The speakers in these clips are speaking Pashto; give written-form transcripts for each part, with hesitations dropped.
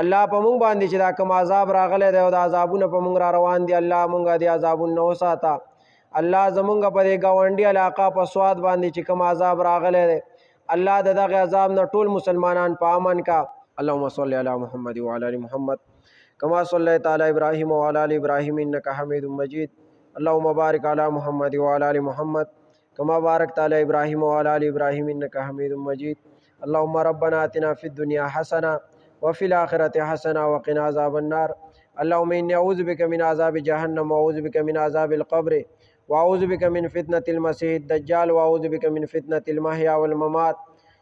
الله په مونږ باندې چې دا کوم عذاب راغلی دی او د عذابونه په مونږ را روان دي الله مونږ د عذابونو نه وساته الله زمونږ په دې ګاونډي علاقه په سواد باندې چې کوم عذاب راغلی دی الله د دغه عذاب نه ټول مسلمانان په امن کا اللهم صل علی محمد وعلى ال محمد كما صليت على ابراهيم وعلى ال ابراهيم انك حميد مجيد اللهم بارك على محمد وعلى ال محمد كما باركت على ابراهيم وعلى ال ابراهيم انك حميد مجيد اللهم ربنا آتنا في الدنيا حسنه وفي الآخرة حسنة وقنا عذاب النار اللهم إني أعوذ بك من عذاب جهنم وأعوذ بك من عذاب القبر وأعوذ بك من فتنة المسيح الدجال وأعوذ بك من فتنة المحيا والممات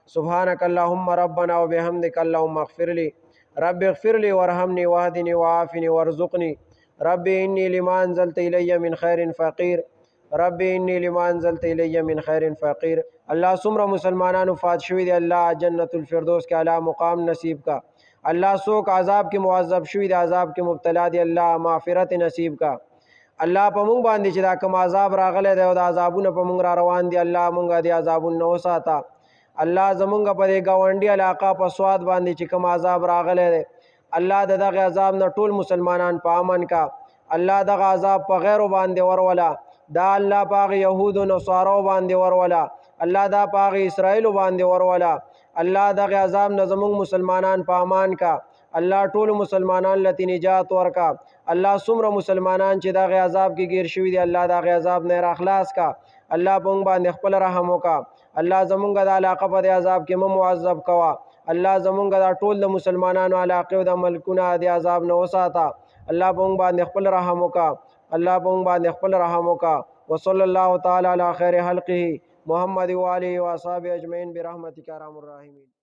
سبحانك اللهم ربنا وبحمدك اللهم اغفر لي رب اغفر لي وارحمني واهدني وعافني وارزقني ربي إني لما أنزلت إلي من خير فقير ربي إني لما أنزلت إلي من خير فقير الله سمر مسلمانان فات شوی دی الله جنت الفردوس کے اعلی مقام نصیب کا اللہ سوک عذاب کے معذب شوی دی عذاب کے مبتلا دی الله مغفرت نصیب کا الله په مونږ باندې چې دا کوم عذاب راغلی دی او د عذابونه په مونږ را روان دي الله مونږ د عذابونو نه وساته الله زمونږ په دې ګاونډي علاقه په سواد باندې چې کوم عذاب راغلی دی الله د دغه عذاب نه ټول مسلمانان په امن کا الله دغه عذاب په غیرو باندې ورولا دا الله پاغ یهود و نصارو باندې ورولا الله دا پاغ اسرائیل باندې ورولا الله دغه عذاب نه زمونږ مسلمانان په امان کا الله ټول مسلمانان لته نجات ورکا الله څومره مسلمانان چې دغه عذاب کې گیر شوی دی الله دغه عذاب نه را خلاص کا الله پونږ باندې خپل رحم وکا الله زمونږ د علاقه په عذاب کې مو معذب کوا الله زمونږ د ټول مسلمانانو علاقه او د ملکونو د عذاب نه وساته الله پونږ باندې خپل رحم وکا الله پونږ باندې خپل رحم وکا وصلی الله تعالی علی خیر خلقه محمد و آله و اصحابہ اجمعین برحمتک یا ارحم الراحمین.